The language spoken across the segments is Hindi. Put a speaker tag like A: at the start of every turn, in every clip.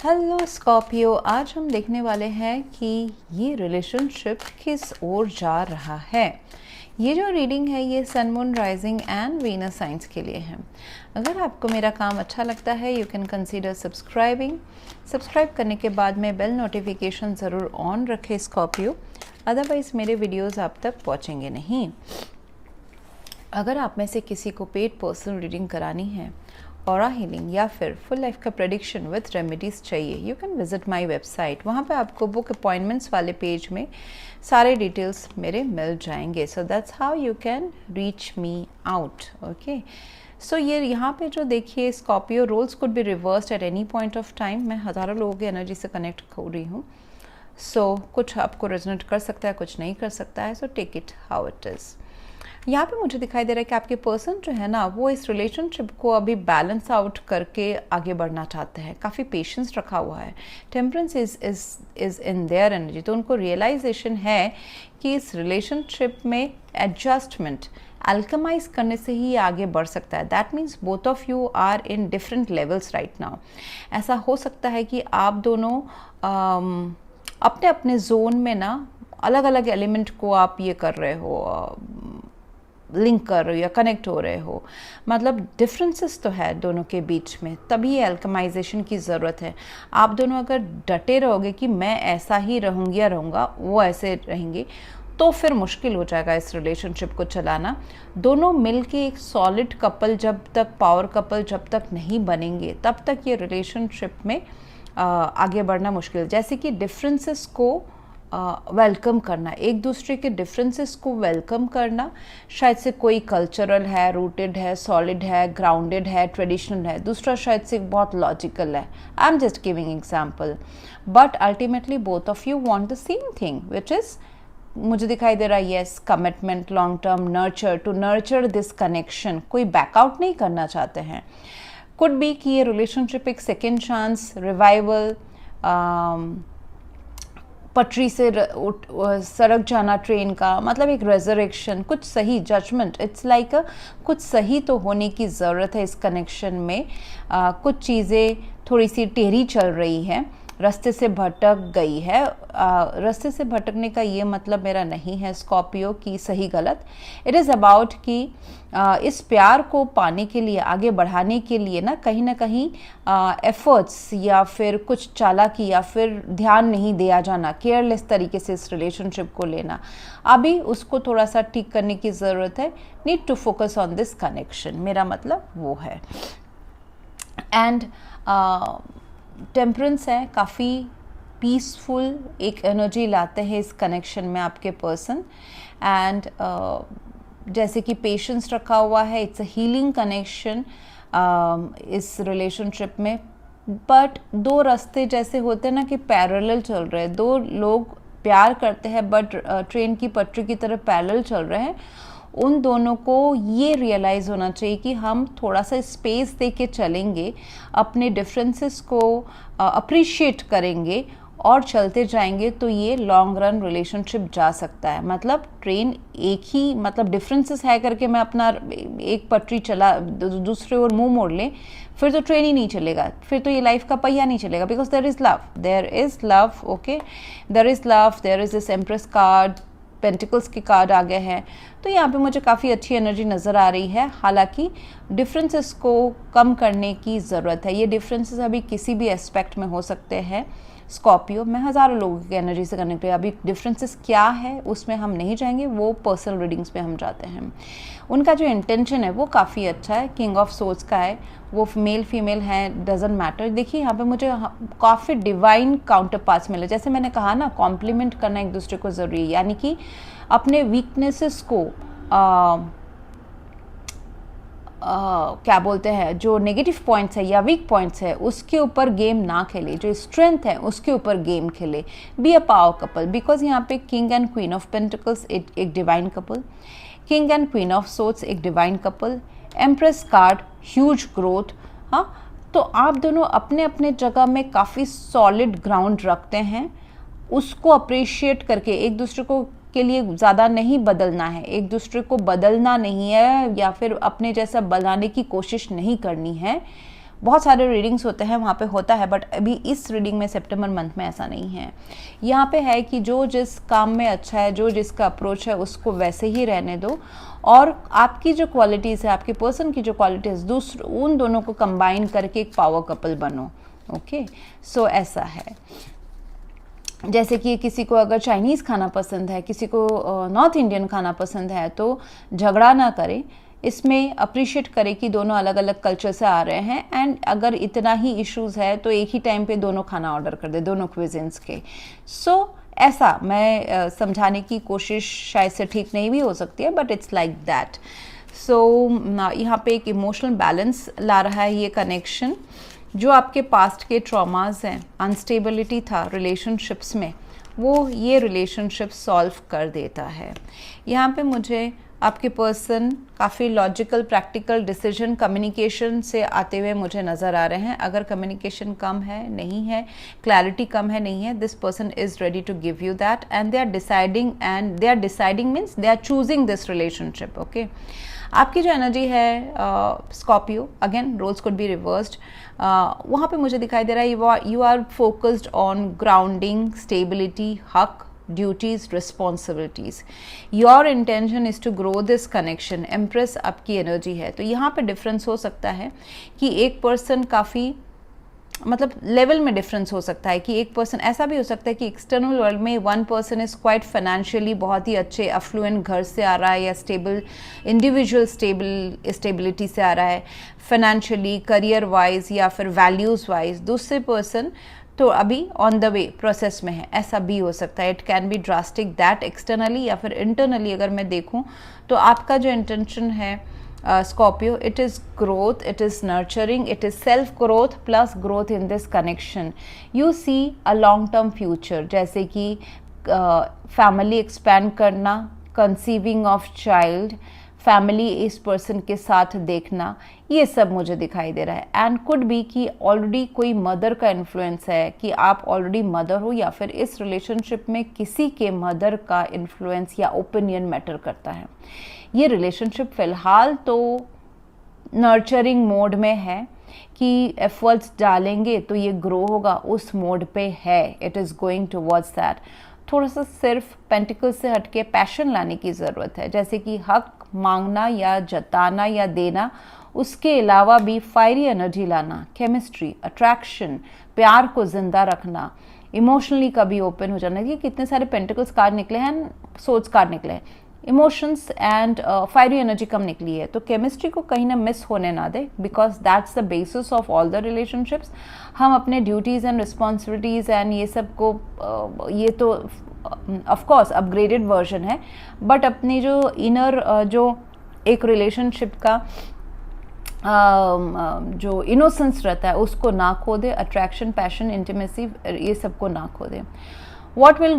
A: हेलो स्कॉर्पियो, आज हम देखने वाले हैं कि ये रिलेशनशिप किस ओर जा रहा है। ये जो रीडिंग है ये sun, moon, rising and Venus science के लिए है। अगर आपको मेरा काम अच्छा लगता है you can consider subscribing. Subscribe करने के बाद में बेल नोटिफिकेशन ज़रूर ऑन रखें स्कॉर्पियो, अदरवाइज़ मेरे वीडियोज़ आप तक पहुँचेंगे नहीं। अगर आप में से किसी को पेड पर्सनल रीडिंग करानी है, ऑरा हीलिंग या फिर फुल लाइफ का प्रेडिक्शन विथ रेमेडीज़ चाहिए, you can visit my website. वहाँ पे आपको बुक अपॉइंटमेंट्स वाले पेज में सारे डिटेल्स मेरे मिल जाएंगे। So that's how you can reach me out. Okay, so ये यहाँ पे जो देखिए Scorpio, roles could be reversed at any point of time. मैं हज़ारों लोगों की एनर्जी से कनेक्ट हो रही हूँ। सो कुछ आपको रेजोनेट कर सकता है, कुछ नहीं कर सकता है। So take it how it is. यहाँ पे मुझे दिखाई दे रहा है कि आपके पर्सन जो है ना वो इस रिलेशनशिप को अभी बैलेंस आउट करके आगे बढ़ना चाहते हैं। काफ़ी पेशेंस रखा हुआ है। Temperance is in their energy. तो उनको रियलाइजेशन है कि इस रिलेशनशिप में एडजस्टमेंट अल्केमाइज करने से ही आगे बढ़ सकता है। That means both of you are in different levels right now. ऐसा हो सकता है कि आप दोनों अपने अपने जोन में ना अलग अलग एलिमेंट को आप ये कर रहे हो, लिंक कर रहे हो या कनेक्ट हो रहे हो। मतलब डिफरेंसेस तो है दोनों के बीच में, तभी अल्केमाइजेशन की ज़रूरत है। आप दोनों अगर डटे रहोगे कि मैं ऐसा ही रहूँगी या रहूँगा, वो ऐसे रहेंगे, तो फिर मुश्किल हो जाएगा इस रिलेशनशिप को चलाना। दोनों मिलके एक सॉलिड कपल, जब तक पावर कपल जब तक नहीं बनेंगे तब तक ये रिलेशनशिप में आगे बढ़ना मुश्किल। जैसे कि डिफरेंसेस को वेलकम करना, एक दूसरे के डिफरेंसेस को वेलकम करना। शायद से कोई कल्चरल है, रूटेड है, सॉलिड है, ग्राउंडेड है, ट्रेडिशनल है, दूसरा शायद से बहुत लॉजिकल है। I am just giving example, but ultimately both of you want the same thing which is, मुझे दिखाई दे रहा है yes, commitment, long term, nurture, to nurture this connection. कोई बैकआउट नहीं करना चाहते हैं। कुड बी कि ये रिलेशनशिप एक सेकेंड चांस, रिवाइवल, पटरी से सड़क जाना ट्रेन का, मतलब एक रेजरेक्शन, कुछ सही जजमेंट। इट्स लाइक कुछ सही तो होने की ज़रूरत है इस कनेक्शन में। कुछ चीज़ें थोड़ी सी टेढ़ी चल रही हैं, रास्ते से भटक गई है। रास्ते से भटकने का ये मतलब मेरा नहीं है स्कॉर्पियो की सही गलत। इट इज़ अबाउट कि इस प्यार को पाने के लिए, आगे बढ़ाने के लिए ना कहीं एफर्ट्स या फिर कुछ चालाकी या फिर ध्यान नहीं दिया जाना, केयरलेस तरीके से इस रिलेशनशिप को लेना, अभी उसको थोड़ा सा ठीक करने की ज़रूरत है। Need to focus on this connection, मेरा मतलब वो है। एंड टेम्परेंस है, काफ़ी पीसफुल एक एनर्जी लाते हैं इस कनेक्शन में आपके पर्सन। एंड जैसे कि पेशेंस रखा हुआ है, इट्स अ हीलिंग कनेक्शन इस रिलेशनशिप में। बट दो रास्ते जैसे होते हैं ना कि पैरेलल चल रहे हैं, दो लोग प्यार करते हैं बट ट्रेन की पटरी की तरह पैरेलल चल रहे हैं। उन दोनों को ये रियलाइज़ होना चाहिए कि हम थोड़ा सा स्पेस दे के चलेंगे, अपने डिफरेंसेस को अप्रिशिएट करेंगे और चलते जाएंगे, तो ये लॉन्ग रन रिलेशनशिप जा सकता है। मतलब ट्रेन एक ही, मतलब डिफरेंसेस है करके मैं अपना एक पटरी चला दूसरे ओर मुंह मोड़ लें, फिर तो ट्रेन ही नहीं चलेगा, फिर तो ये लाइफ का पहिया नहीं चलेगा। Because there is love, there is love, okay, there is love, there is this empress card, pentacles के कार्ड आ गए हैं। तो यहाँ पे मुझे काफ़ी अच्छी एनर्जी नज़र आ रही है। हालांकि डिफरेंसेस को कम करने की ज़रूरत है। ये डिफरेंसेस अभी किसी भी एस्पेक्ट में हो सकते हैं स्कॉर्पियो। मैं हज़ारों लोगों की एनर्जी से कनेक्ट है। अभी डिफरेंसेस क्या है उसमें हम नहीं जाएंगे, वो पर्सनल रीडिंग्स पे हम जाते हैं। उनका जो इंटेंशन है वो काफ़ी अच्छा है, किंग ऑफ सोर्ड्स का है, वो मेल फीमेल है, डजेंट मैटर। देखिए यहाँ पे मुझे काफ़ी डिवाइन काउंटर पार्ट्स मिले। जैसे मैंने कहा ना, कॉम्प्लीमेंट करना एक दूसरे को ज़रूरी है, यानी कि अपने वीकनेसेस को क्या बोलते हैं, जो नेगेटिव पॉइंट्स है या वीक पॉइंट्स है उसके ऊपर गेम ना खेले, जो स्ट्रेंथ है उसके ऊपर गेम खेले। Be a power couple, because यहाँ पे king and queen of pentacles एक divine couple, king and queen of swords एक divine couple, empress card huge growth. हाँ, तो आप दोनों अपने अपने जगह में काफ़ी सॉलिड ग्राउंड रखते हैं। उसको अप्रिशिएट करके एक दूसरे को के लिए ज़्यादा नहीं बदलना है, एक दूसरे को बदलना नहीं है या फिर अपने जैसा बनाने की कोशिश नहीं करनी है। बहुत सारे रीडिंग्स होते हैं वहाँ पे होता है, बट अभी इस रीडिंग में सितंबर मंथ में ऐसा नहीं है। यहाँ पे है कि जो जिस काम में अच्छा है, जो जिसका अप्रोच है उसको वैसे ही रहने दो, और आपकी जो क्वालिटीज़ है, आपके पर्सन की जो क्वालिटीज़, उन दोनों को कंबाइन करके एक पावर कपल बनो। ओके, सो ऐसा है। जैसे कि किसी को अगर चाइनीज़ खाना पसंद है, किसी को नॉर्थ इंडियन खाना पसंद है, तो झगड़ा ना करें, इसमें अप्रिशिएट करें कि दोनों अलग अलग कल्चर से आ रहे हैं, एंड अगर इतना ही इश्यूज़ है तो एक ही टाइम पे दोनों खाना ऑर्डर कर दे, दोनों क्विज़िन्स के। सो ऐसा मैं समझाने की कोशिश शायद से ठीक नहीं भी हो सकती है, बट इट्स लाइक दैट। सो यहाँ पे एक इमोशनल बैलेंस ला रहा है ये कनेक्शन। जो आपके पास्ट के ट्रॉमास हैं, अनस्टेबिलिटी था रिलेशनशिप्स में, वो ये रिलेशनशिप सॉल्व कर देता है। यहाँ पे मुझे आपके पर्सन काफ़ी लॉजिकल, प्रैक्टिकल डिसीजन, कम्युनिकेशन से आते हुए मुझे नज़र आ रहे हैं। अगर कम्युनिकेशन कम है, नहीं है, क्लैरिटी कम है, नहीं है, this person is ready to give you that, and they are deciding means they are choosing this relationship. Okay, आपकी जो एनर्जी है Scorpio, again roles could be reversed, वहाँ पे मुझे दिखाई दे रहा है you are focused on grounding, stability, हक, duties, responsibilities. Your intention is to grow this connection. Empress आपकी एनर्जी है, तो यहाँ पे डिफरेंस हो सकता है कि एक पर्सन काफ़ी, मतलब लेवल में डिफरेंस हो सकता है कि एक पर्सन, ऐसा भी हो सकता है कि एक्सटर्नल वर्ल्ड में one person is quite financially बहुत ही अच्छे अफ्लुएंट घर से आ रहा है, या स्टेबल इंडिविजुअल स्टेबिलिटी से आ रहा है फाइनेंशियली, करियर वाइज या फिर वैल्यूज़ वाइज। दूसरे पर्सन तो अभी ऑन द वे प्रोसेस में है, ऐसा भी हो सकता है। It can be drastic that externally, या फिर इंटरनली अगर मैं देखूँ तो आपका जो इंटेंशन है Scorpio, it is growth, it is nurturing, it is self-growth plus growth in this connection. You see a long-term future, जैसे कि family expand करना, conceiving of child, फैमिली इस पर्सन के साथ देखना, ये सब मुझे दिखाई दे रहा है। एंड कुड बी कि ऑलरेडी कोई मदर का इन्फ्लुएंस है, कि आप ऑलरेडी मदर हो, या फिर इस रिलेशनशिप में किसी के मदर का इन्फ्लुएंस या ओपिनियन मैटर करता है। ये रिलेशनशिप फ़िलहाल तो नर्चरिंग मोड में है कि एफर्ट्स डालेंगे तो ये ग्रो होगा, उस मोड पे है, it is going towards that. थोड़ा सा सिर्फ पेंटिकल से हटके पैशन लाने की ज़रूरत है, जैसे कि हक मांगना या जताना या देना, उसके अलावा भी फायरी एनर्जी लाना, केमिस्ट्री, अट्रैक्शन, प्यार को ज़िंदा रखना, इमोशनली कभी ओपन हो जाना। ये कितने सारे पेंटिकल्स कार्ड निकले हैं, सोर्स कार्ड निकले हैं, इमोशंस एंड फायरी एनर्जी कम निकली है, तो केमिस्ट्री को कहीं ना मिस होने ना दे, because that's the basis of all the relationships. हम अपने ड्यूटीज़ एंड रिस्पॉन्सिबिलिटीज़ एंड ये सब को ये तो ऑफकोर्स अपग्रेडेड वर्जन है, बट अपनी जो इनर जो एक रिलेशनशिप का जो इनोसेंस रहता है उसको ना खो दे, अट्रैक्शन, पैशन, इंटीमेसी, ये सब को ना खो दे। What will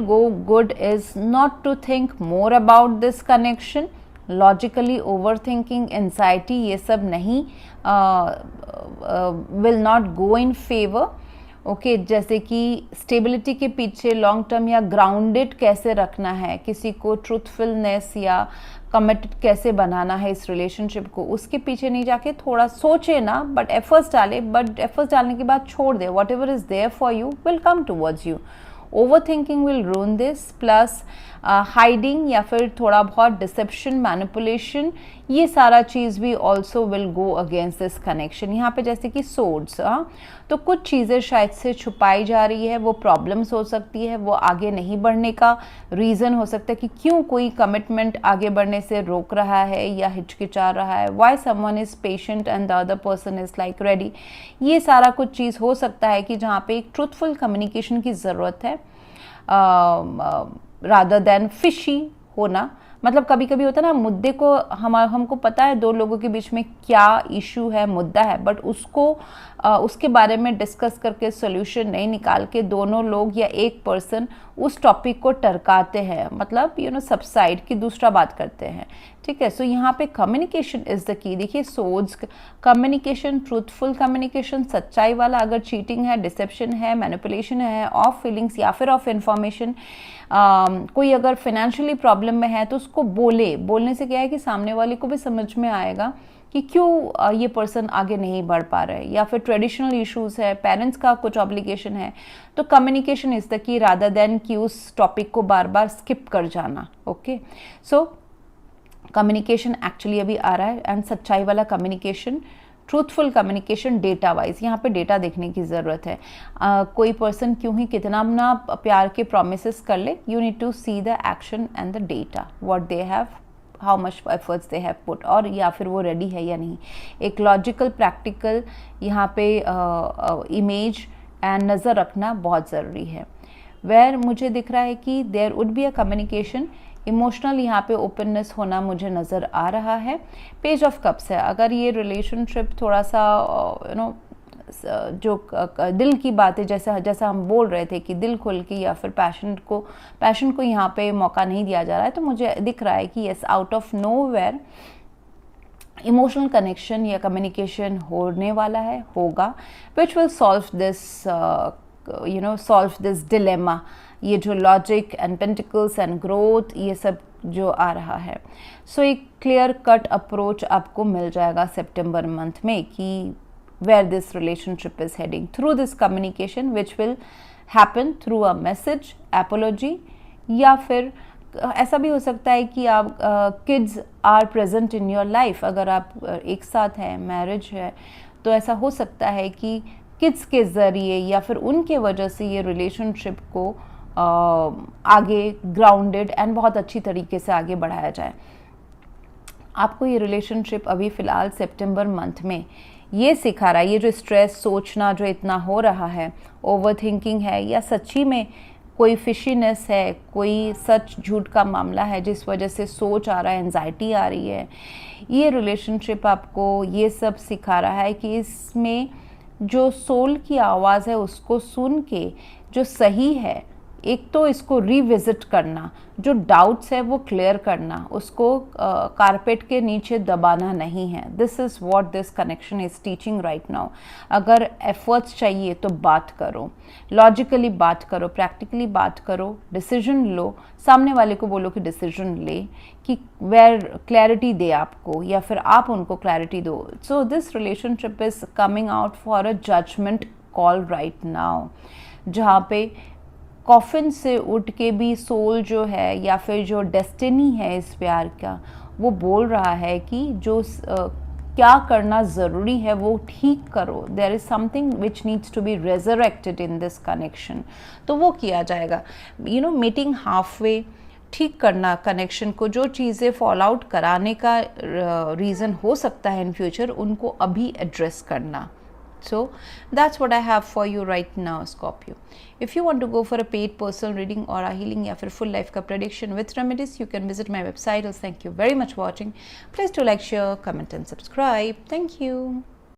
A: go good is not to think more about this connection, logically overthinking, anxiety, ये सब नहीं, will not go in favor। Okay, जैसे कि स्टेबिलिटी के पीछे लॉन्ग टर्म या ग्राउंडेड कैसे रखना है, किसी को ट्रूथफुलनेस या कमिटेड कैसे बनाना है इस रिलेशनशिप को, उसके पीछे नहीं जाके थोड़ा सोचे ना, बट एफर्ट्स डाले, बट एफर्ट्स डालने के बाद छोड़ दे। Whatever is there for you will come towards you. Overthinking will ruin this, plus hiding या फिर थोड़ा बहुत डिसेप्शन, मैनिपुलेशन, ये सारा चीज़ भी also will go against this connection. यहाँ पे जैसे कि सोर्ड्स, तो कुछ चीज़ें शायद से छुपाई जा रही है, वो प्रॉब्लम्स हो सकती है, वो आगे नहीं बढ़ने का रीज़न हो सकता है कि क्यों कोई कमिटमेंट आगे बढ़ने से रोक रहा है या हिचकिचा रहा है, why someone is patient and the other person is like ready. ये सारा कुछ चीज़ हो सकता है कि जहाँ पे एक ट्रूथफुल कम्युनिकेशन की ज़रूरत है, रादर देन फिशी होना। मतलब कभी कभी होता है ना, मुद्दे को हमको पता है दो लोगों के बीच में क्या इशू है, मुद्दा है, बट उसको उसके बारे में डिस्कस करके सोल्यूशन नहीं निकाल के दोनों लोग या एक पर्सन उस टॉपिक को टरकाते हैं, मतलब सबसाइड की दूसरा बात करते हैं। ठीक है, सो यहाँ पे कम्युनिकेशन इज़ द की। देखिए सोर्स कम्युनिकेशन, ट्रूथफुल कम्युनिकेशन, सच्चाई वाला। अगर चीटिंग है, डिसेप्शन है, मैनिपुलेशन है, ऑफ फीलिंग्स या फिर ऑफ इंफॉर्मेशन, कोई अगर फाइनेंशियली प्रॉब्लम में है तो उसको बोलने से क्या है कि सामने वाले को भी समझ में आएगा कि क्यों ये पर्सन आगे नहीं बढ़ पा रहा है, या फिर ट्रेडिशनल इश्यूज है, पेरेंट्स का कुछ ऑब्लिगेशन है, तो communication is the key rather than कि उस टॉपिक को बार बार स्किप कर जाना। ओके, सो कम्युनिकेशन एक्चुअली अभी आ रहा है, एंड सच्चाई वाला communication, truthful communication data wise, यहाँ पे डेटा देखने की ज़रूरत है। कोई पर्सन क्यों ही कितना ना प्यार के प्रोमिस कर ले, you need to see the action and the data, what they have, how much efforts they have put, और या फिर वो रेडी है या नहीं। एक लॉजिकल प्रैक्टिकल यहाँ पे इमेज एंड नज़र रखना बहुत ज़रूरी है। वेयर मुझे दिख रहा है कि there would be a communication, emotional यहाँ पे ओपननेस होना मुझे नज़र आ रहा है। पेज ऑफ कप्स है, अगर ये रिलेशनशिप थोड़ा सा जो दिल की बातें, जैसा हम बोल रहे थे कि दिल खुल के, या फिर पैशन को यहाँ पे मौका नहीं दिया जा रहा है, तो मुझे दिख रहा है कि yes, out of nowhere emotional connection या कम्युनिकेशन होने वाला है, होगा, which will solve this dilemma. ये जो logic and pentacles and growth, ये सब जो आ रहा है, सो एक क्लियर कट अप्रोच आपको मिल जाएगा सितंबर मंथ में कि where this relationship is heading through this communication, which will happen through a message, apology, या फिर ऐसा भी हो सकता है कि आप kids are present in your life, अगर आप एक साथ हैं, मैरिज है, तो ऐसा हो सकता है कि किड्स के ज़रिए या फिर उनके वजह से ये रिलेशनशिप को आगे ग्राउंडेड एंड बहुत अच्छी तरीके से आगे बढ़ाया जाए। आपको ये रिलेशनशिप अभी फ़िलहाल सितंबर मंथ में ये सिखा रहा है, ये जो स्ट्रेस, सोचना जो इतना हो रहा है, ओवर थिंकिंग है, या सच्ची में कोई फिशीनेस है, कोई सच झूठ का मामला है जिस वजह से सोच आ रहा है, एंजाइटी आ रही है, ये रिलेशनशिप आपको ये सब सिखा रहा है कि इसमें जो सोल की आवाज़ है उसको सुन के जो सही है, एक तो इसको रिविजिट करना, जो डाउट्स है वो क्लियर करना, उसको कारपेट के नीचे दबाना नहीं है। This is what this connection is teaching right now. अगर एफर्ट्स चाहिए तो बात करो, लॉजिकली बात करो, प्रैक्टिकली बात करो, डिसीजन लो, सामने वाले को बोलो कि डिसीजन ले, कि वेयर क्लैरिटी दे आपको, या फिर आप उनको क्लैरिटी दो। So this relationship is coming out for a judgement call right now, जहाँ पे कॉफिन से उठ के भी सोल जो है, या फिर जो डेस्टिनी है इस प्यार का, वो बोल रहा है कि जो क्या करना ज़रूरी है वो ठीक करो। There is something which needs to be resurrected in this connection, तो वो किया जाएगा। मीटिंग हाफ वे, ठीक करना कनेक्शन को, जो चीज़ें फॉल आउट कराने का रीज़न हो सकता है इन फ्यूचर, उनको अभी एड्रेस करना। So that's what I have for you right now, Scorpio. If you want to go for a paid personal reading or a healing या फिर full life का prediction with remedies, you can visit my website. Thank you very much for watching. Please do like, share, comment and subscribe. Thank you.